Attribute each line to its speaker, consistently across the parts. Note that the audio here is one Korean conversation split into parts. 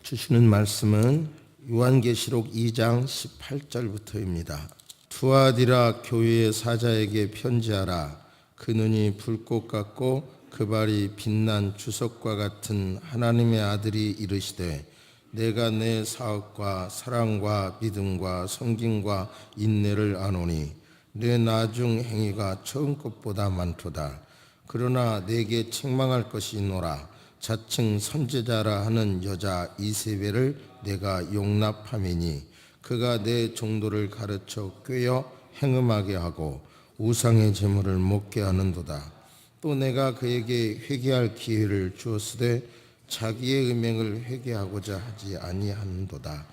Speaker 1: 주시는 말씀은 요한계시록 2장 18절부터입니다. 투아디라 교회의 사자에게 편지하라. 그 눈이 불꽃 같고 그 발이 빛난 주석과 같은 하나님의 아들이 이르시되, 내가 내 사업과 사랑과 믿음과 섬김과 인내를 아노니 내 나중 행위가 처음 것보다 많도다. 그러나 내게 책망할 것이 있노라. 자칭 선지자라 하는 여자 이세벨을 내가 용납함이니 그가 내 종도를 가르쳐 꿰어 행음하게 하고 우상의 제물을 먹게 하는도다. 또 내가 그에게 회개할 기회를 주었으되 자기의 음행을 회개하고자 하지 아니하는도다.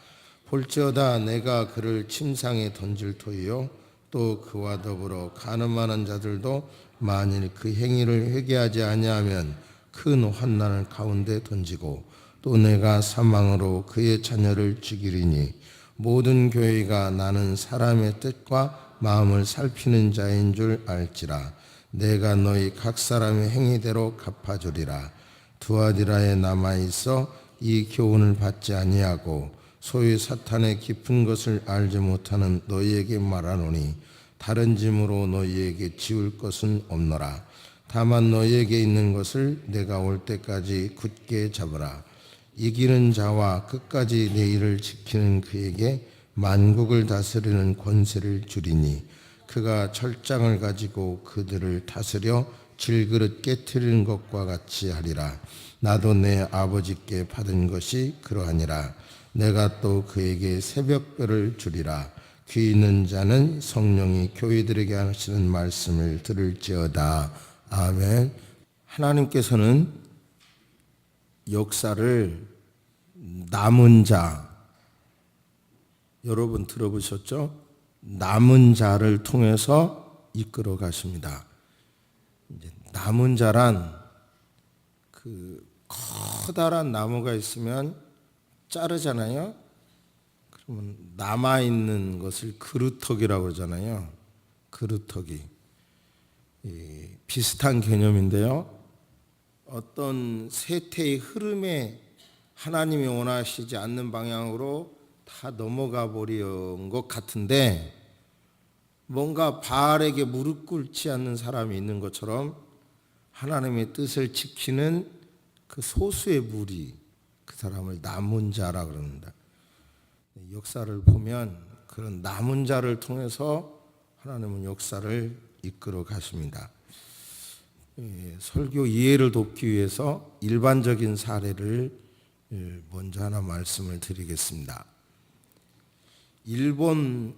Speaker 1: 볼지어다 내가 그를 침상에 던질 터이요 또 그와 더불어 간음하는 자들도 만일 그 행위를 회개하지 아니하면 큰 환난을 가운데 던지고, 또 내가 사망으로 그의 자녀를 죽이리니 모든 교회가 나는 사람의 뜻과 마음을 살피는 자인 줄 알지라. 내가 너희 각 사람의 행위대로 갚아주리라. 두아디라에 남아있어 이 교훈을 받지 아니하고 소위 사탄의 깊은 것을 알지 못하는 너희에게 말하노니 다른 짐으로 너희에게 지울 것은 없노라. 다만 너희에게 있는 것을 내가 올 때까지 굳게 잡으라. 이기는 자와 끝까지 내 일을 지키는 그에게 만국을 다스리는 권세를 주리니 그가 철장을 가지고 그들을 다스려 질그릇 깨트리는 것과 같이 하리라. 나도 내 아버지께 받은 것이 그러하니라. 내가 또 그에게 새벽별을 주리라. 귀 있는 자는 성령이 교회들에게 하시는 말씀을 들을지어다. 아멘. 하나님께서는 역사를 남은 자, 여러분 들어보셨죠? 남은 자를 통해서 이끌어 가십니다. 이제 남은 자란 그 커다란 나무가 있으면 자르잖아요. 그러면 남아 있는 것을 그루터기라고 그러잖아요. 그루터기. 비슷한 개념인데요. 어떤 세태의 흐름에 하나님이 원하시지 않는 방향으로 다 넘어가 버린 것 같은데, 뭔가 바알에게 무릎 꿇지 않는 사람이 있는 것처럼 하나님의 뜻을 지키는 그 소수의 무리, 그 사람을 남은 자라 그럽니다. 역사를 보면 그런 남은 자를 통해서 하나님은 역사를 이끌어 가십니다. 설교 이해를 돕기 위해서 일반적인 사례를 먼저 하나 말씀을 드리겠습니다. 일본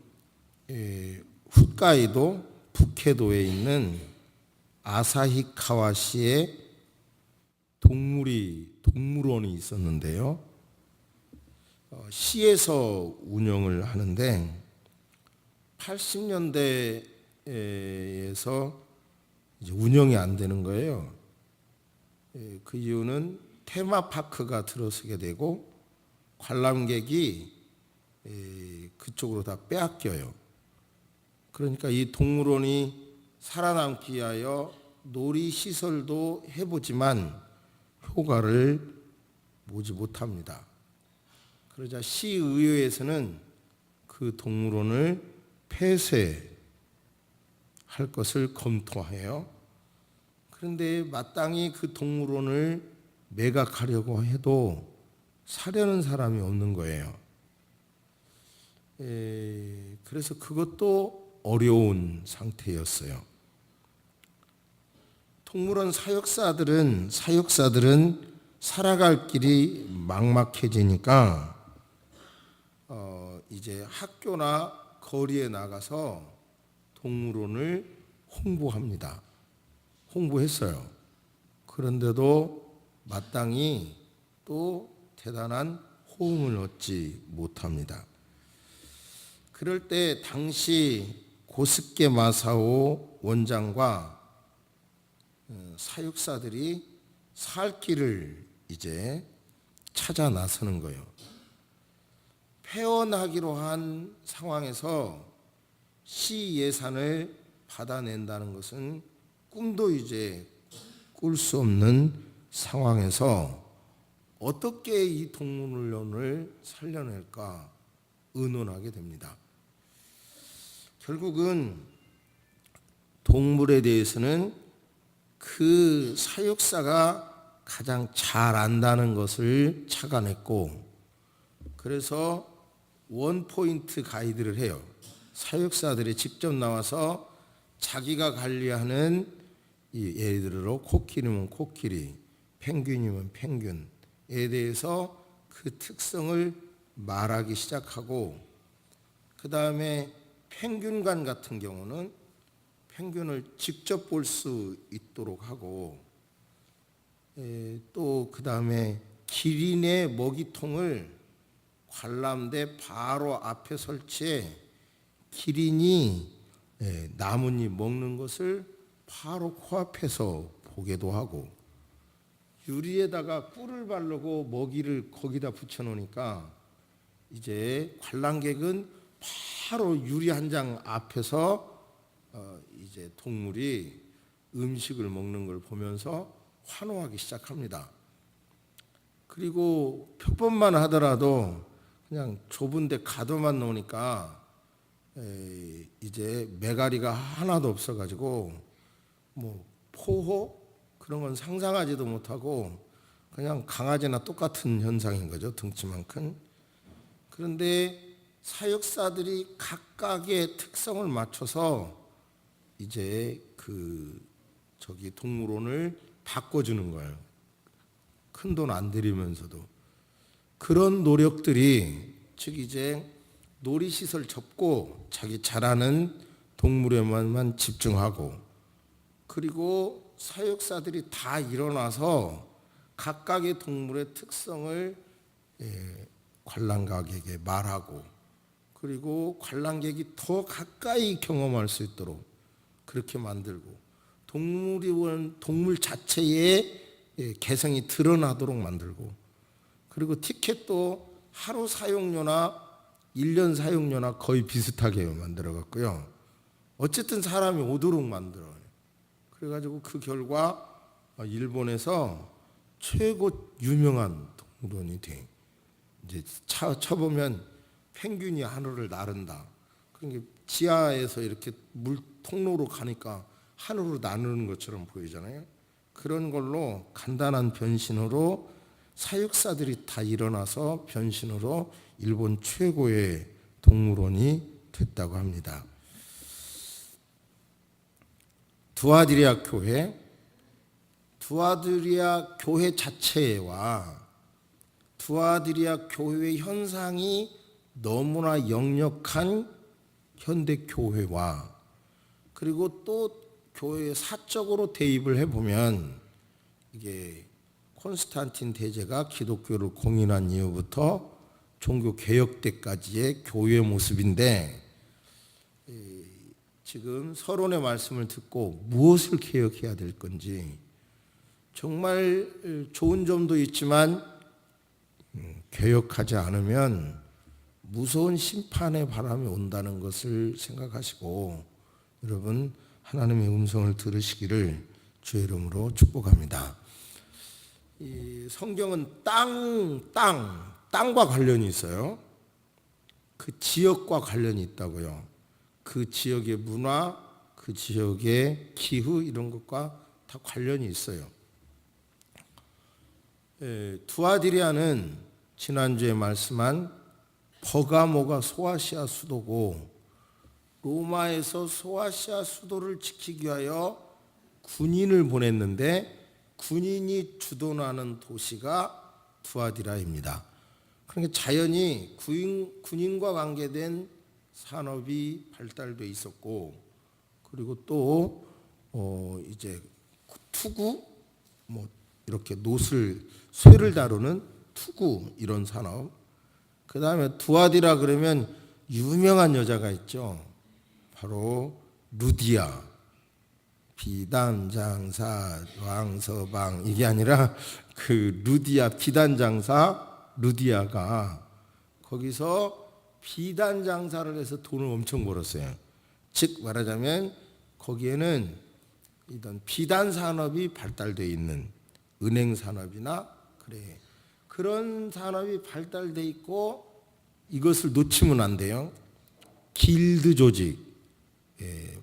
Speaker 1: 홋카이도 북해도에 있는 아사히카와시에 동물원이 있었는데요. 시에서 운영을 하는데 80년대에서 이제 운영이 안 되는 거예요. 그 이유는 테마파크가 들어서게 되고 관람객이 그쪽으로 다 빼앗겨요. 그러니까 이 동물원이 살아남기 위하여 놀이시설도 해보지만 효과를 보지 못합니다. 그러자 시의회에서는 그 동물원을 폐쇄할 것을 검토해요. 그런데 마땅히 그 동물원을 매각하려고 해도 사려는 사람이 없는 거예요. 그래서 그것도 어려운 상태였어요. 동물원 사역사들은 살아갈 길이 막막해지니까 이제 학교나 거리에 나가서 동물원을 홍보했어요. 그런데도 마땅히 또 대단한 호응을 얻지 못합니다. 그럴 때 당시 고스케 마사오 원장과 사육사들이 살 길을 이제 찾아 나서는 거예요. 폐원하기로 한 상황에서 시 예산을 받아낸다는 것은 꿈도 이제 꿀 수 없는 상황에서 어떻게 이 동물론을 살려낼까 의논하게 됩니다. 결국은 동물에 대해서는 그 사육사가 가장 잘 안다는 것을 착안했고, 그래서 원포인트 가이드를 해요. 사육사들이 직접 나와서 자기가 관리하는, 예를 들어 코끼리면 코끼리, 펭귄이면 펭귄에 대해서 그 특성을 말하기 시작하고, 그 다음에 펭귄관 같은 경우는 펭귄을 직접 볼 수 있도록 하고, 또 그 다음에 기린의 먹이통을 관람대 바로 앞에 설치해 기린이 나뭇잎 먹는 것을 바로 코앞에서 보게도 하고, 유리에다가 꿀을 바르고 먹이를 거기다 붙여놓으니까 이제 관람객은 바로 유리 한 장 앞에서 이제 동물이 음식을 먹는 걸 보면서 환호하기 시작합니다. 그리고 표본만 하더라도 그냥 좁은데 가둬만 놓으니까 이제 매가리가 하나도 없어가지고 뭐 포호 그런 건 상상하지도 못하고 그냥 강아지나 똑같은 현상인 거죠. 등치만 큰. 그런데 사육사들이 각각의 특성을 맞춰서 이제 동물원을 바꿔주는 거예요. 큰 돈 안 들이면서도. 그런 노력들이, 즉 이제 놀이시설 접고 자기 잘하는 동물에만 집중하고, 그리고 사육사들이 다 일어나서 각각의 동물의 특성을 관람객에게 말하고, 그리고 관람객이 더 가까이 경험할 수 있도록 그렇게 만들고, 동물 자체의 개성이 드러나도록 만들고, 그리고 티켓도 하루 사용료나 1년 사용료나 거의 비슷하게 만들어 갔고요. 어쨌든 사람이 오도록 만들어요. 그래가지고 그 결과 일본에서 최고 유명한 동물원이 돼. 이제 쳐보면 펭귄이 하늘을 나른다. 그러니까 지하에서 이렇게 물 통로로 가니까 하늘로 나르는 것처럼 보이잖아요. 그런 걸로 간단한 변신으로 사육사들이 다 일어나서 변신으로 일본 최고의 동물원이 됐다고 합니다. 두아디리아 교회 자체와 두아디리아 교회의 현상이 너무나 역력한 현대 교회와, 그리고 또 교회에 사적으로 대입을 해보면, 이게 콘스탄틴 대제가 기독교를 공인한 이후부터 종교 개혁 때까지의 교회 모습인데, 지금 서론의 말씀을 듣고 무엇을 개혁해야 될 건지, 정말 좋은 점도 있지만 개혁하지 않으면 무서운 심판의 바람이 온다는 것을 생각하시고, 여러분 하나님의 음성을 들으시기를 주의 이름으로 축복합니다. 이 성경은 땅과 관련이 있어요. 그 지역과 관련이 있다고요. 그 지역의 문화, 그 지역의 기후, 이런 것과 다 관련이 있어요. 두아디리아는 지난주에 말씀한 버가모가 소아시아 수도고, 로마에서 소아시아 수도를 지키기 위하여 군인을 보냈는데 군인이 주둔하는 도시가 두아디라입니다. 그러니까 자연히 군인과 관계된 산업이 발달돼 있었고, 그리고 또 이제 투구, 뭐 이렇게 쇠를 다루는 투구, 이런 산업. 그 다음에 두아디라 그러면 유명한 여자가 있죠. 바로 루디아. 비단장사 왕서방, 이게 아니라 그 루디아, 비단장사 루디아가 거기서 비단장사를 해서 돈을 엄청 벌었어요. 즉 말하자면 거기에는 이런 비단 산업이 발달되어 있는, 은행 산업이나 그래 그런 산업이 발달돼 있고 이것을 놓치면 안 돼요. 길드 조직,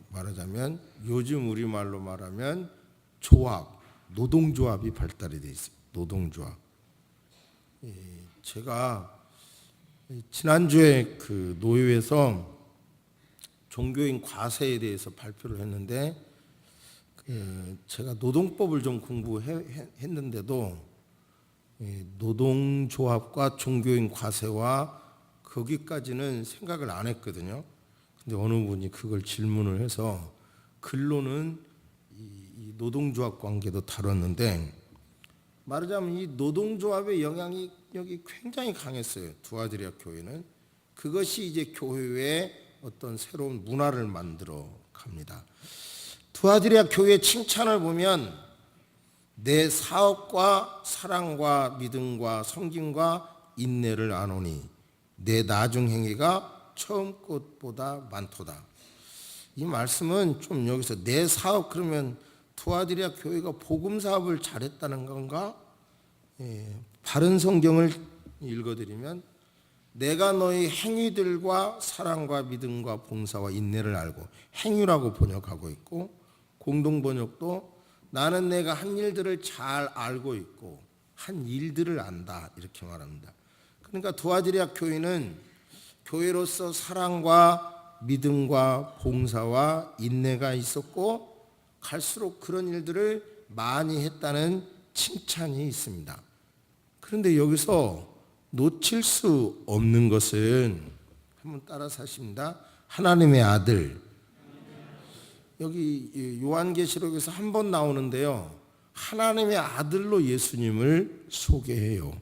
Speaker 1: 말하자면 요즘 우리말로 말하면 조합, 노동조합이 발달이 돼 있어요. 노동조합. 제가 지난주에 그 노회에서 종교인 과세에 대해서 발표를 했는데 제가 노동법을 좀 공부했는데도 노동조합과 종교인 과세와 거기까지는 생각을 안 했거든요. 근데 어느 분이 그걸 질문을 해서 근로는 이 노동조합 관계도 다뤘는데 말하자면 이 노동조합의 영향력이 굉장히 강했어요. 두아드리아 교회는. 그것이 이제 교회의 어떤 새로운 문화를 만들어 갑니다. 두아드리아 교회의 칭찬을 보면 내 사업과 사랑과 믿음과 섬김과 인내를 아노니 내 나중 행위가 처음 것보다 많도다. 이 말씀은 좀 여기서 내 사업 그러면 두아드리아 교회가 복음 사업을 잘했다는 건가? 바른 성경을 읽어드리면 내가 너희 행위들과 사랑과 믿음과 봉사와 인내를 알고 행위라고 번역하고 있고 공동 번역도 나는 내가 한 일들을 잘 알고 있고 한 일들을 안다 이렇게 말합니다. 그러니까 두아드리아 교회는 교회로서 사랑과 믿음과 봉사와 인내가 있었고 갈수록 그런 일들을 많이 했다는 칭찬이 있습니다. 그런데 여기서 놓칠 수 없는 것은 한번 따라서 하십니다. 하나님의 아들. 여기 요한계시록에서 한 번 나오는데요. 하나님의 아들로 예수님을 소개해요.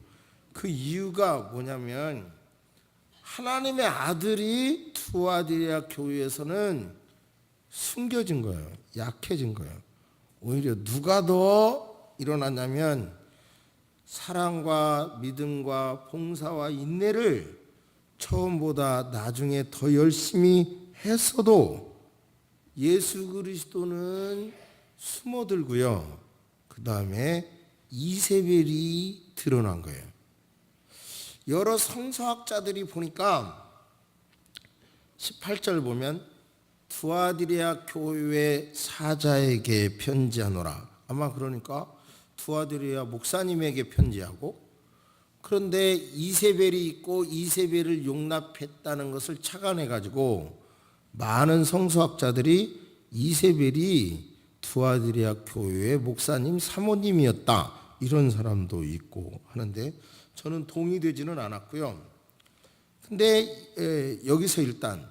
Speaker 1: 그 이유가 뭐냐면 하나님의 아들이 두아드리아 교회에서는 숨겨진 거예요. 약해진 거예요. 오히려 누가 더 일어났냐면 사랑과 믿음과 봉사와 인내를 처음보다 나중에 더 열심히 했어도 예수 그리스도는 숨어들고요. 그 다음에 이세벨이 드러난 거예요. 여러 성서학자들이 보니까 18절 보면 두아드리아 교회 사자에게 편지하노라. 아마 그러니까 두아드리아 목사님에게 편지하고 그런데 이세벨이 있고 이세벨을 용납했다는 것을 착안해 가지고 많은 성서학자들이 이세벨이 두아드리아 교회의 목사님 사모님이었다 이런 사람도 있고 하는데 저는 동의되지는 않았고요. 근데 여기서 일단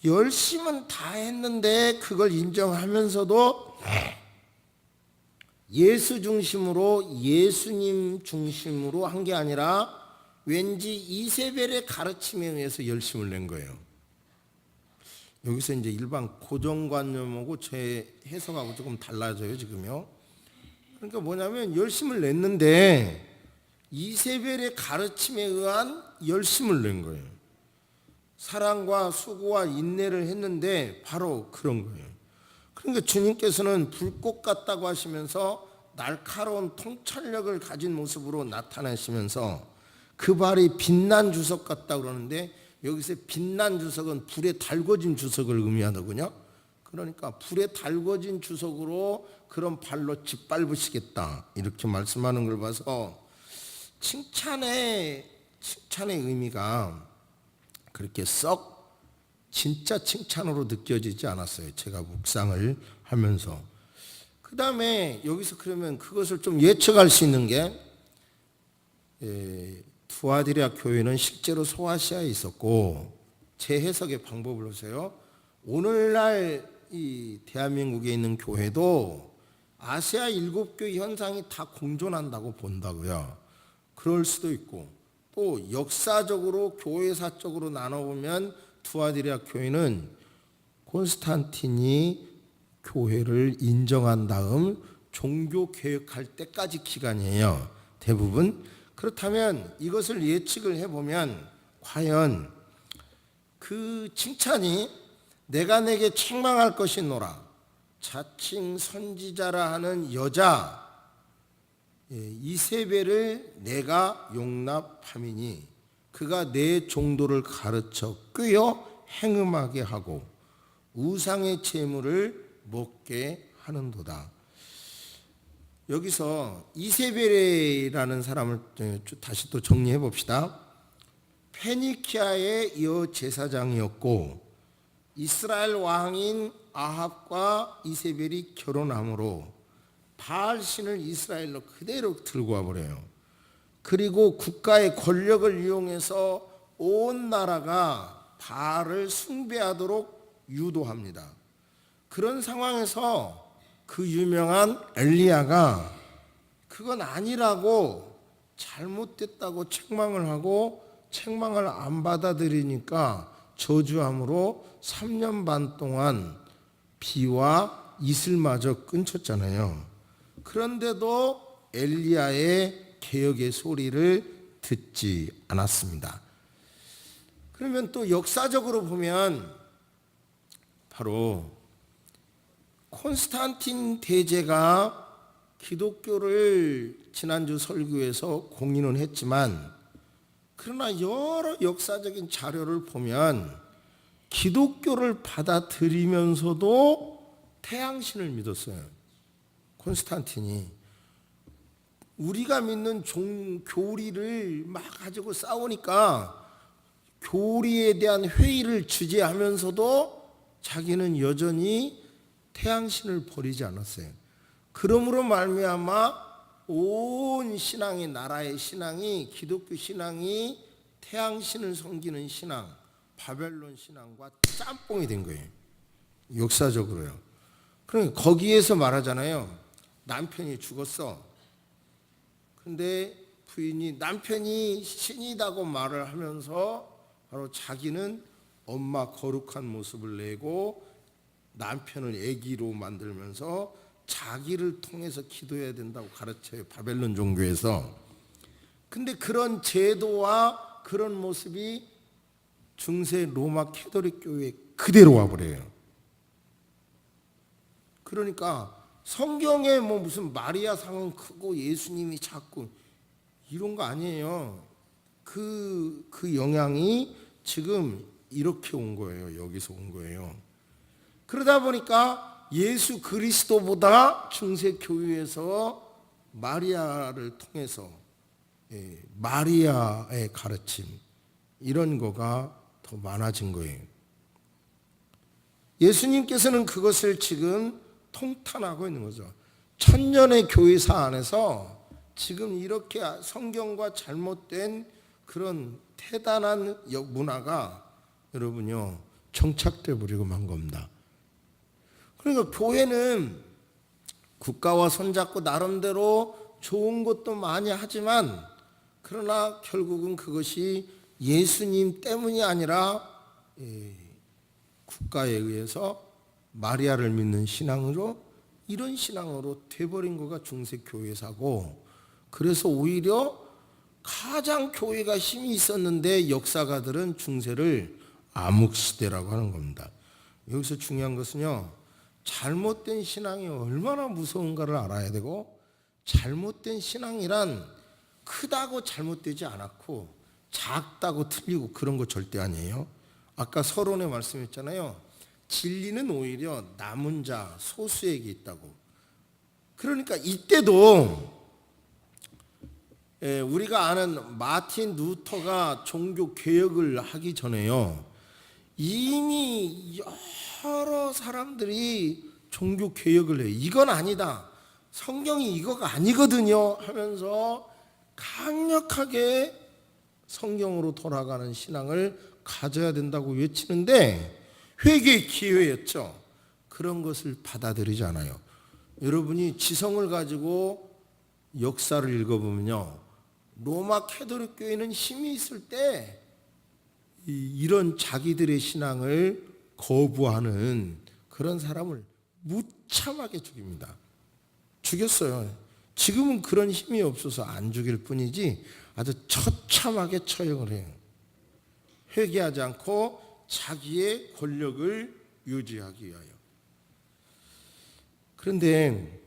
Speaker 1: 열심은 다 했는데 그걸 인정하면서도 예수 중심으로 예수님 중심으로 한 게 아니라 왠지 이세벨의 가르침에 의해서 열심을 낸 거예요. 여기서 이제 일반 고정관념하고 제 해석하고 조금 달라져요 지금요. 그러니까 뭐냐면 열심을 냈는데 이세벨의 가르침에 의한 열심을 낸 거예요. 사랑과 수고와 인내를 했는데 바로 그런 거예요. 그러니까 주님께서는 불꽃 같다고 하시면서 날카로운 통찰력을 가진 모습으로 나타나시면서 그 발이 빛난 주석 같다고 그러는데 여기서 빛난 주석은 불에 달궈진 주석을 의미하더군요. 그러니까 불에 달궈진 주석으로 그런 발로 짓밟으시겠다 이렇게 말씀하는 걸 봐서 칭찬의 의미가 그렇게 썩 진짜 칭찬으로 느껴지지 않았어요. 제가 묵상을 하면서. 그 다음에 여기서 그러면 그것을 좀 예측할 수 있는 게 두아드리아 교회는 실제로 소아시아에 있었고 제 해석의 방법을 보세요. 오늘날 이 대한민국에 있는 교회도 아시아 7교회 현상이 다 공존한다고 본다고요. 그럴 수도 있고 또 역사적으로 교회사적으로 나눠보면 두아드리아 교회는 콘스탄틴이 교회를 인정한 다음 종교 개혁할 때까지 기간이에요. 대부분. 그렇다면 이것을 예측을 해보면 과연 그 칭찬이 내가 내게 책망할 것이노라 자칭 선지자라 하는 여자 이세벨을 내가 용납함이니 그가 내 종도를 가르쳐 꾀어 행음하게 하고 우상의 제물을 먹게 하는도다. 여기서 이세벨이라는 사람을 다시 또 정리해 봅시다. 페니키아의 여제사장이었고 이스라엘 왕인 아합과 이세벨이 결혼함으로 바알 신을 이스라엘로 그대로 들고 와버려요. 그리고 국가의 권력을 이용해서 온 나라가 바알을 숭배하도록 유도합니다. 그런 상황에서 그 유명한 엘리야가 그건 아니라고 잘못됐다고 책망을 하고 책망을 안 받아들이니까 저주함으로 3년 반 동안 비와 이슬마저 끊쳤잖아요. 그런데도 엘리야의 개혁의 소리를 듣지 않았습니다. 그러면 또 역사적으로 보면 바로 콘스탄틴 대제가 기독교를 지난주 설교에서 공인은 했지만 그러나 여러 역사적인 자료를 보면 기독교를 받아들이면서도 태양신을 믿었어요. 콘스탄틴이 우리가 믿는 교리를 막 가지고 싸우니까 교리에 대한 회의를 주재하면서도 자기는 여전히 태양신을 버리지 않았어요. 그러므로 말미암아 온 신앙이 나라의 신앙이 기독교 신앙이 태양신을 섬기는 신앙 바벨론 신앙과 짬뽕이 된 거예요. 역사적으로요. 그러니까 거기에서 말하잖아요. 남편이 죽었어. 근데 부인이 남편이 신이다고 말을 하면서 바로 자기는 엄마 거룩한 모습을 내고 남편을 애기로 만들면서 자기를 통해서 기도해야 된다고 가르쳐요. 바벨론 종교에서. 근데 그런 제도와 그런 모습이 중세 로마 캐톨릭 교회에 그대로 와버려요. 그러니까 성경에 뭐 무슨 마리아 상은 크고 예수님이 작고 이런 거 아니에요. 그 영향이 지금 이렇게 온 거예요. 여기서 온 거예요. 그러다 보니까 예수 그리스도보다 중세 교회에서 마리아를 통해서 마리아의 가르침 이런 거가 더 많아진 거예요. 예수님께서는 그것을 지금 통탄하고 있는 거죠. 천년의 교회사 안에서 지금 이렇게 성경과 잘못된 그런 태단한 문화가 여러분요 정착돼 버리고 만 겁니다. 그러니까 교회는 국가와 손잡고 나름대로 좋은 것도 많이 하지만 그러나 결국은 그것이 예수님 때문이 아니라 국가에 의해서 마리아를 믿는 신앙으로 이런 신앙으로 돼버린 거가 중세 교회사고 그래서 오히려 가장 교회가 힘이 있었는데 역사가들은 중세를 암흑시대라고 하는 겁니다. 여기서 중요한 것은요. 잘못된 신앙이 얼마나 무서운가를 알아야 되고 잘못된 신앙이란 크다고 잘못되지 않았고 작다고 틀리고 그런 거 절대 아니에요. 아까 서론에 말씀했잖아요. 진리는 오히려 남은 자 소수에게 있다고. 그러니까 이때도 우리가 아는 마틴 루터가 종교 개혁을 하기 전에요. 이미 여러 사람들이 종교 개혁을 해요. 이건 아니다. 성경이 이거가 아니거든요 하면서 강력하게 성경으로 돌아가는 신앙을 가져야 된다고 외치는데 회개의 기회였죠. 그런 것을 받아들이지 않아요. 여러분이 지성을 가지고 역사를 읽어보면요. 로마 캐톨릭 교회는 힘이 있을 때 이런 자기들의 신앙을 거부하는 그런 사람을 무참하게 죽입니다. 죽였어요. 지금은 그런 힘이 없어서 안 죽일 뿐이지 아주 처참하게 처형을 해요. 회개하지 않고 자기의 권력을 유지하기 위하여. 그런데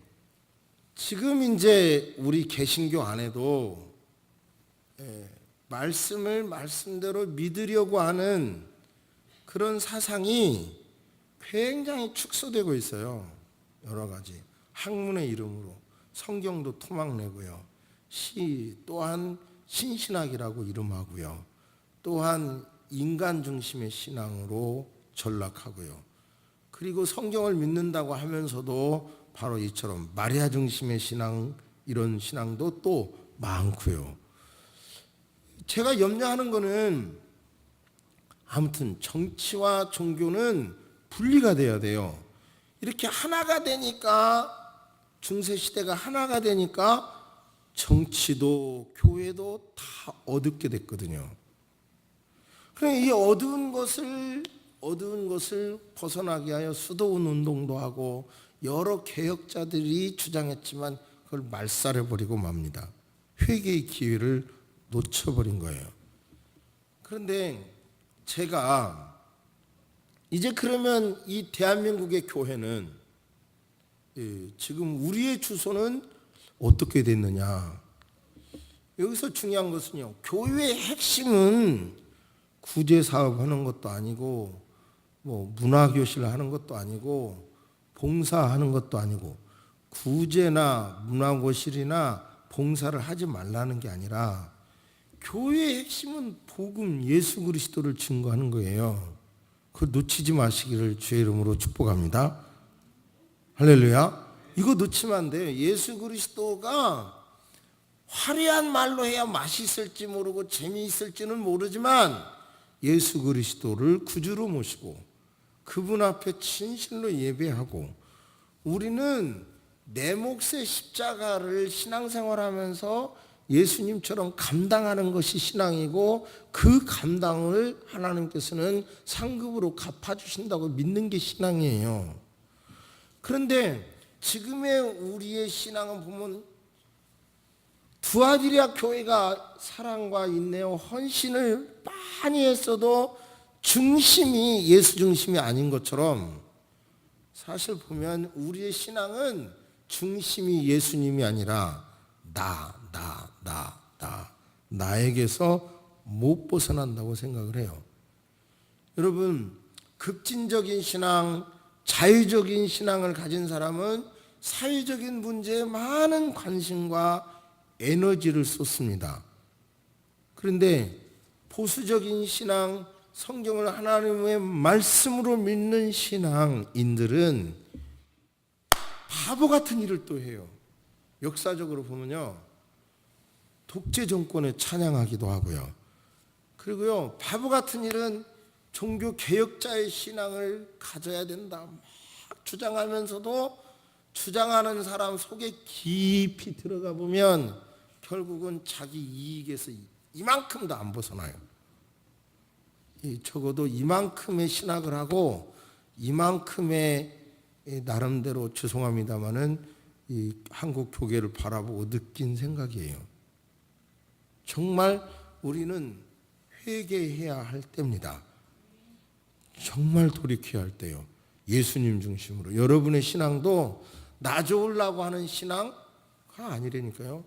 Speaker 1: 지금 이제 우리 개신교 안에도 말씀을 말씀대로 믿으려고 하는 그런 사상이 굉장히 축소되고 있어요. 여러 가지 학문의 이름으로 성경도 토막내고요. 시 또한 신신학이라고 이름하고요. 또한 인간 중심의 신앙으로 전락하고요. 그리고 성경을 믿는다고 하면서도 바로 이처럼 마리아 중심의 신앙, 이런 신앙도 또 많고요. 제가 염려하는 거는 아무튼 정치와 종교는 분리가 돼야 돼요. 이렇게 하나가 되니까, 중세시대가 하나가 되니까 정치도 교회도 다 어둡게 됐거든요. 그러니까 이 어두운 것을 벗어나게 하여 수도원 운동도 하고 여러 개혁자들이 주장했지만 그걸 말살해버리고 맙니다. 회개의 기회를 놓쳐버린 거예요. 그런데 제가 이제 그러면 이 대한민국의 교회는 지금 우리의 주소는 어떻게 됐느냐. 여기서 중요한 것은요, 교회의 핵심은 구제사업 하는 것도 아니고 뭐 문화교실 하는 것도 아니고 봉사하는 것도 아니고, 구제나 문화교실이나 봉사를 하지 말라는 게 아니라 교회의 핵심은 복음 예수 그리스도를 증거하는 거예요. 그거 놓치지 마시기를 주의 이름으로 축복합니다. 할렐루야. 이거 놓치면 안 돼요. 예수 그리스도가 화려한 말로 해야 맛있을지 모르고 재미있을지는 모르지만 예수 그리스도를 구주로 모시고 그분 앞에 진실로 예배하고, 우리는 내 몫의 십자가를 신앙생활하면서 예수님처럼 감당하는 것이 신앙이고, 그 감당을 하나님께서는 상급으로 갚아주신다고 믿는 게 신앙이에요. 그런데 지금의 우리의 신앙은 보면 두아디라 교회가 사랑과 인내와 헌신을 많이 했어도 중심이 예수 중심이 아닌 것처럼, 사실 보면 우리의 신앙은 중심이 예수님이 아니라 나에게서 못 벗어난다고 생각을 해요. 여러분, 급진적인 신앙, 자유적인 신앙을 가진 사람은 사회적인 문제에 많은 관심과 에너지를 쏟습니다. 그런데 보수적인 신앙, 성경을 하나님의 말씀으로 믿는 신앙인들은 바보 같은 일을 또 해요. 역사적으로 보면요, 독재 정권에 찬양하기도 하고요. 그리고요, 바보 같은 일은 종교 개혁자의 신앙을 가져야 된다 막 주장하면서도, 주장하는 사람 속에 깊이 들어가 보면 결국은 자기 이익에서 이만큼도 안 벗어나요. 적어도 이만큼의 신학을 하고 이만큼의 나름대로, 죄송합니다마는 이 한국 교계를 바라보고 느낀 생각이에요. 정말 우리는 회개해야 할 때입니다. 정말 돌이켜야 할 때요. 예수님 중심으로. 여러분의 신앙도 나 좋으려고 하는 신앙가 아니라니까요.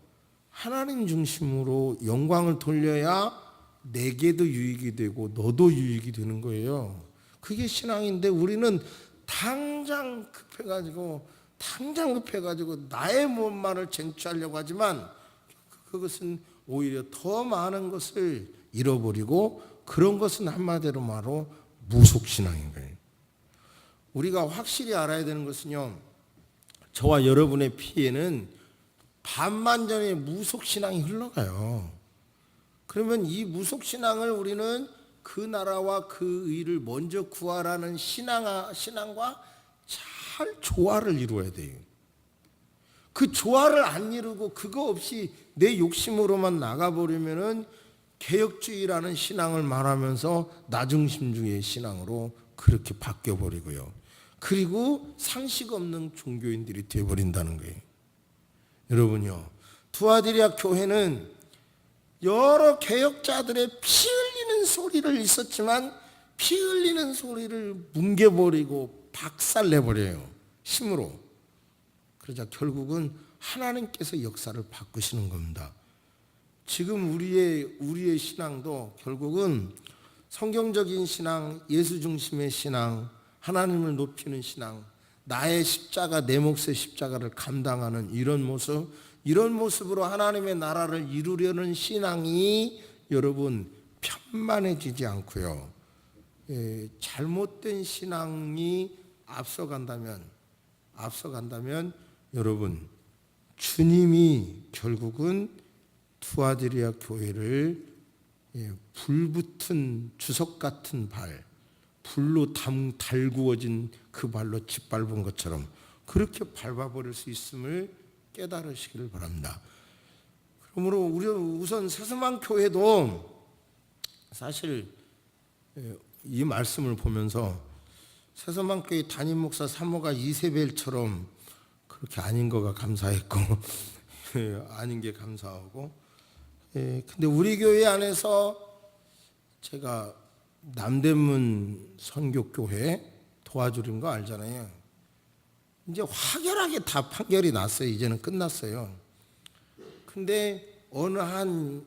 Speaker 1: 하나님 중심으로 영광을 돌려야 내게도 유익이 되고 너도 유익이 되는 거예요. 그게 신앙인데 우리는 당장 급해가지고 나의 몸만을 쟁취하려고 하지만 그것은 오히려 더 많은 것을 잃어버리고, 그런 것은 한마디로 말로 무속신앙인 거예요. 우리가 확실히 알아야 되는 것은요, 저와 여러분의 피에는 반만전의 무속신앙이 흘러가요. 그러면 이 무속신앙을 우리는 그 나라와 그 의를 먼저 구하라는 신앙과 잘 조화를 이루어야 돼요. 그 조화를 안 이루고 그거 없이 내 욕심으로만 나가버리면은 개혁주의라는 신앙을 말하면서 나중심주의의 신앙으로 그렇게 바뀌어버리고요. 그리고 상식 없는 종교인들이 되어버린다는 거예요. 여러분요, 두아디라 교회는 여러 개혁자들의 피 흘리는 소리를 있었지만 피 흘리는 소리를 뭉개버리고 박살내버려요. 힘으로. 그러자 결국은 하나님께서 역사를 바꾸시는 겁니다. 지금 우리의 신앙도 결국은 성경적인 신앙, 예수 중심의 신앙, 하나님을 높이는 신앙, 나의 십자가, 내 몫의 십자가를 감당하는 이런 모습으로 하나님의 나라를 이루려는 신앙이 여러분 편만해지지 않고요. 잘못된 신앙이 앞서간다면 여러분 주님이 결국은 투아디리아 교회를 불붙은 주석 같은 발, 불로 달구어진 그 발로 짓밟은 것처럼 그렇게 밟아버릴 수 있음을 깨달으시기를 바랍니다. 그러므로 우리 우선 세서만 교회도 사실 이 말씀을 보면서 세서만 교회 담임 목사 사모가 이세벨처럼 그렇게 아닌 거가 감사했고 아닌 게 감사하고, 근데 우리 교회 안에서 제가 남대문 선교교회 도와주는 거 알잖아요. 이제 확연하게 다 판결이 났어요. 이제는 끝났어요. 근데 어느 한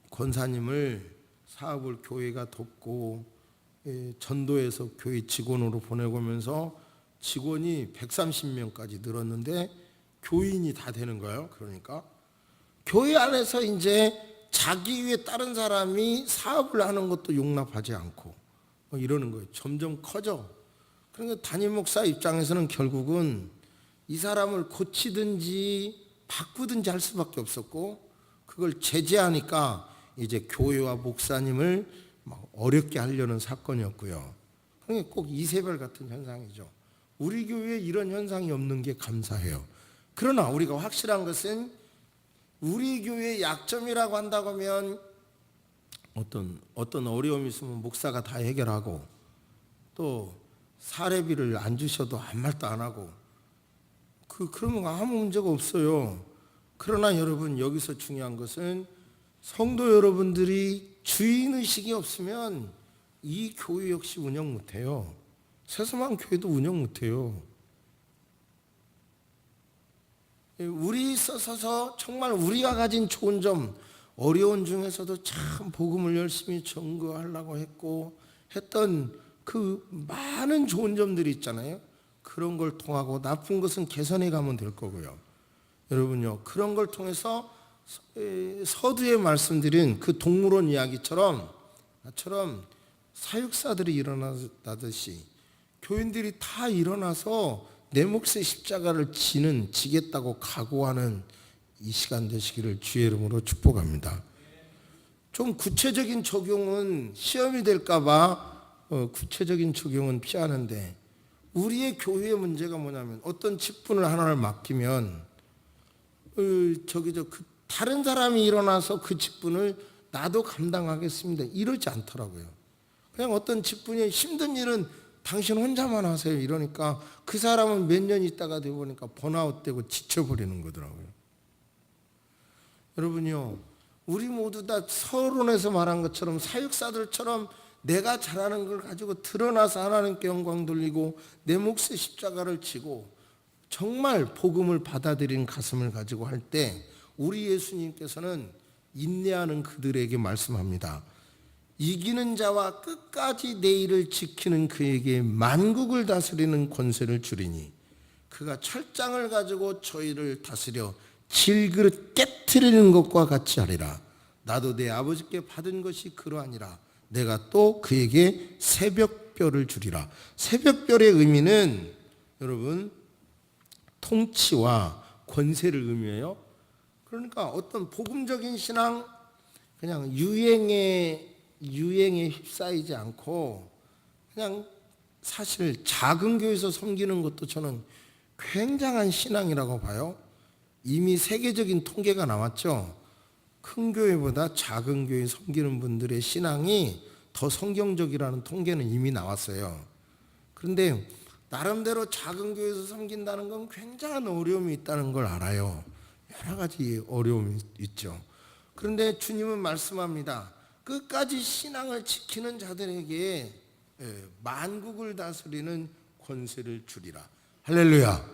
Speaker 1: 권사님을 사업을 교회가 돕고 전도해서 교회 직원으로 보내고면서 직원이 130명까지 늘었는데 교인이 다 되는 거예요. 그러니까 교회 안에서 이제 자기 위에 다른 사람이 사업을 하는 것도 용납하지 않고 이러는 거예요. 점점 커져. 그러니까 담임 목사 입장에서는 결국은 이 사람을 고치든지 바꾸든지 할 수밖에 없었고, 그걸 제재하니까 이제 교회와 목사님을 막 어렵게 하려는 사건이었고요. 그러니까 꼭 이세벨 같은 현상이죠. 우리 교회에 이런 현상이 없는 게 감사해요. 그러나 우리가 확실한 것은 우리 교회의 약점이라고 한다고 하면 어떤 어려움이 있으면 목사가 다 해결하고, 또 사례비를 안 주셔도 아무 말도 안 하고, 그러면 아무 문제가 없어요. 그러나 여러분, 여기서 중요한 것은 성도 여러분들이 주인의식이 없으면 이 교회 역시 운영 못해요. 세서만 교회도 운영 못해요. 우리 있어서 정말 우리가 가진 좋은 점, 어려운 중에서도 참 복음을 열심히 전거하려고 했던 그 많은 좋은 점들이 있잖아요. 그런 걸 통하고 나쁜 것은 개선해 가면 될 거고요. 여러분요, 그런 걸 통해서 서두에 말씀드린 그 동물원 이야기처럼 사육사들이 일어나듯이 교인들이 다 일어나서 내 몫의 십자가를 지겠다고 각오하는 이 시간 되시기를 주의 이름으로 축복합니다. 좀 구체적인 적용은 시험이 될까 봐 구체적인 적용은 피하는데, 우리의 교회의 문제가 뭐냐면 어떤 직분을 하나를 맡기면 다른 사람이 일어나서 그 직분을 나도 감당하겠습니다 이러지 않더라고요. 그냥 어떤 직분이 힘든 일은 당신 혼자만 하세요 이러니까 그 사람은 몇 년 있다가 되고 보니까 번아웃 되고 지쳐버리는 거더라고요. 여러분요, 우리 모두 다 서론에서 말한 것처럼 사육사들처럼 내가 잘하는 걸 가지고 드러나서 하나님께 영광 돌리고 내 몫의 십자가를 지고 정말 복음을 받아들인 가슴을 가지고 할 때 우리 예수님께서는 인내하는 그들에게 말씀합니다. 이기는 자와 끝까지 내 일을 지키는 그에게 만국을 다스리는 권세를 주리니 그가 철장을 가지고 저희를 다스려 질그릇 깨트리는 것과 같이 하리라. 나도 내 아버지께 받은 것이 그러하니라. 내가 또 그에게 새벽별을 주리라. 새벽별의 의미는 여러분 통치와 권세를 의미해요. 그러니까 어떤 복음적인 신앙, 그냥 유행에 휩싸이지 않고 그냥 사실 작은 교회에서 섬기는 것도 저는 굉장한 신앙이라고 봐요. 이미 세계적인 통계가 나왔죠. 큰 교회보다 작은 교회 섬기는 분들의 신앙이 더 성경적이라는 통계는 이미 나왔어요. 그런데 나름대로 작은 교회에서 섬긴다는 건 굉장한 어려움이 있다는 걸 알아요. 여러 가지 어려움이 있죠. 그런데 주님은 말씀합니다. 끝까지 신앙을 지키는 자들에게 만국을 다스리는 권세를 주리라. 할렐루야.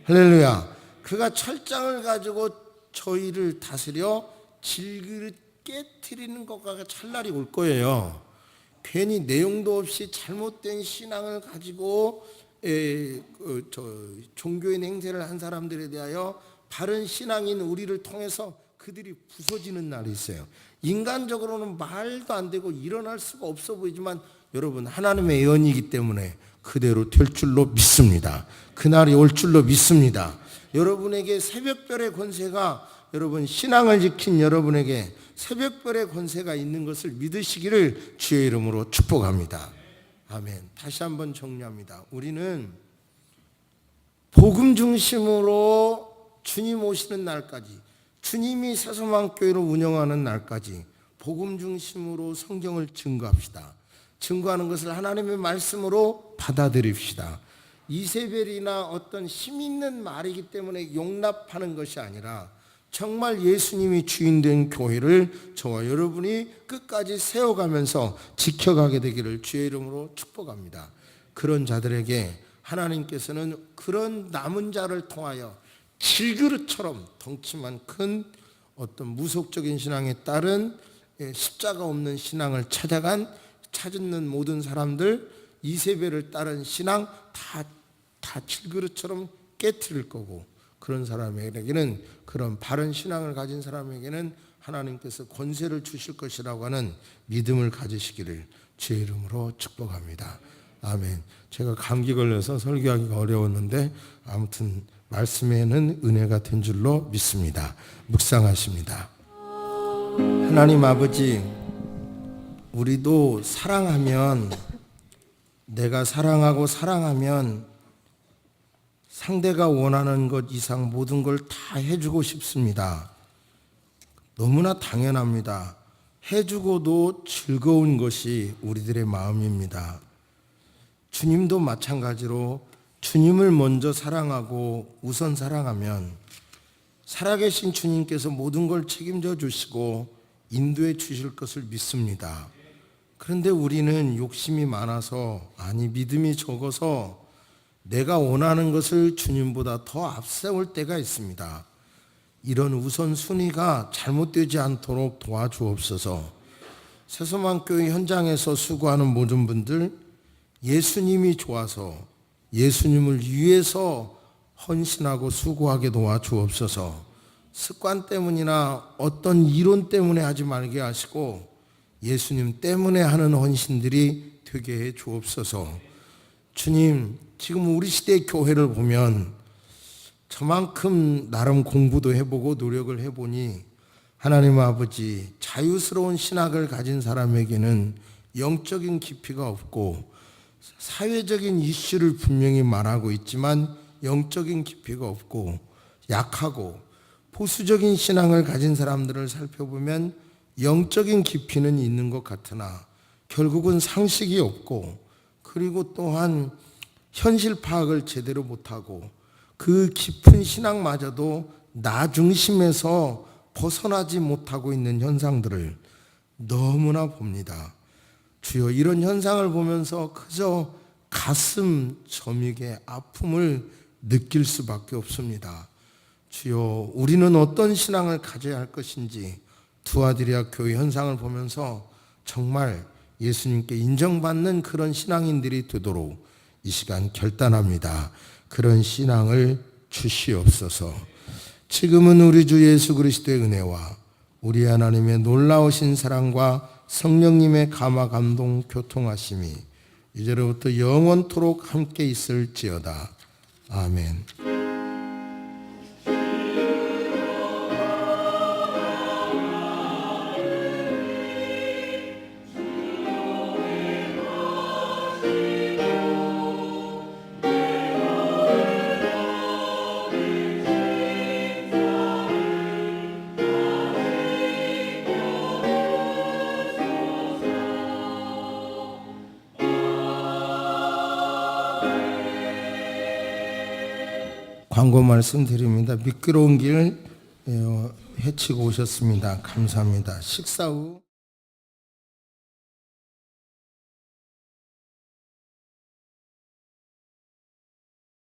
Speaker 1: 할렐루야. 그가 철장을 가지고 저희를 다스려 질그릇 깨트리는 것과 찰날이 올 거예요. 괜히 내용도 없이 잘못된 신앙을 가지고 종교인 행세를 한 사람들에 대하여 바른 신앙인 우리를 통해서 그들이 부서지는 날이 있어요. 인간적으로는 말도 안 되고 일어날 수가 없어 보이지만 여러분, 하나님의 예언이기 때문에 그대로 될 줄로 믿습니다. 그날이 올 줄로 믿습니다. 여러분에게 새벽별의 권세가, 여러분 신앙을 지킨 여러분에게 새벽별의 권세가 있는 것을 믿으시기를 주의 이름으로 축복합니다. 아멘. 다시 한번 정리합니다. 우리는 복음 중심으로 주님 오시는 날까지, 주님이 새소망교회를 운영하는 날까지 복음 중심으로 성경을 증거합시다. 증거하는 것을 하나님의 말씀으로 받아들입시다. 이세벨이나 어떤 힘 있는 말이기 때문에 용납하는 것이 아니라 정말 예수님이 주인된 교회를 저와 여러분이 끝까지 세워가면서 지켜가게 되기를 주의 이름으로 축복합니다. 그런 자들에게 하나님께서는 그런 남은 자를 통하여 질그릇처럼 덩치만 큰 어떤 무속적인 신앙에 따른 십자가 없는 신앙을 찾는 모든 사람들, 이세벨을 따른 신앙 다 질그릇처럼 깨트릴 거고, 그런 사람에게는, 그런 바른 신앙을 가진 사람에게는 하나님께서 권세를 주실 것이라고 하는 믿음을 가지시기를 주의 이름으로 축복합니다. 아멘. 제가 감기 걸려서 설교하기가 어려웠는데 아무튼 말씀에는 은혜가 된 줄로 믿습니다. 묵상하십니다. 하나님 아버지, 우리도 사랑하면, 내가 사랑하고 사랑하면 상대가 원하는 것 이상 모든 걸 다 해주고 싶습니다. 너무나 당연합니다. 해주고도 즐거운 것이 우리들의 마음입니다. 주님도 마찬가지로 주님을 먼저 사랑하고 우선 사랑하면 살아계신 주님께서 모든 걸 책임져 주시고 인도해 주실 것을 믿습니다. 그런데 우리는 욕심이 많아서, 아니 믿음이 적어서 내가 원하는 것을 주님보다 더 앞세울 때가 있습니다. 이런 우선순위가 잘못되지 않도록 도와주옵소서. 새소망교회 현장에서 수고하는 모든 분들, 예수님이 좋아서 예수님을 위해서 헌신하고 수고하게 도와주옵소서. 습관 때문이나 어떤 이론 때문에 하지 말게 하시고 예수님 때문에 하는 헌신들이 되게 해 주옵소서. 주님, 지금 우리 시대의 교회를 보면 저만큼 나름 공부도 해보고 노력을 해보니 하나님 아버지, 자유스러운 신학을 가진 사람에게는 영적인 깊이가 없고 사회적인 이슈를 분명히 말하고 있지만 영적인 깊이가 없고 약하고, 보수적인 신앙을 가진 사람들을 살펴보면 영적인 깊이는 있는 것 같으나 결국은 상식이 없고, 그리고 또한 현실 파악을 제대로 못하고 그 깊은 신앙마저도 나 중심에서 벗어나지 못하고 있는 현상들을 너무나 봅니다. 주여, 이런 현상을 보면서 그저 가슴 저미게 아픔을 느낄 수밖에 없습니다. 주여, 우리는 어떤 신앙을 가져야 할 것인지 두아디리아 교회 현상을 보면서 정말 예수님께 인정받는 그런 신앙인들이 되도록 이 시간 결단합니다. 그런 신앙을 주시옵소서. 지금은 우리 주 예수 그리스도의 은혜와 우리 하나님의 놀라우신 사랑과 성령님의 감화 감동 교통하심이 이제로부터 영원토록 함께 있을지어다. 아멘. 광고 말씀드립니다. 미끄러운 길 헤치고 오셨습니다. 감사합니다. 식사 후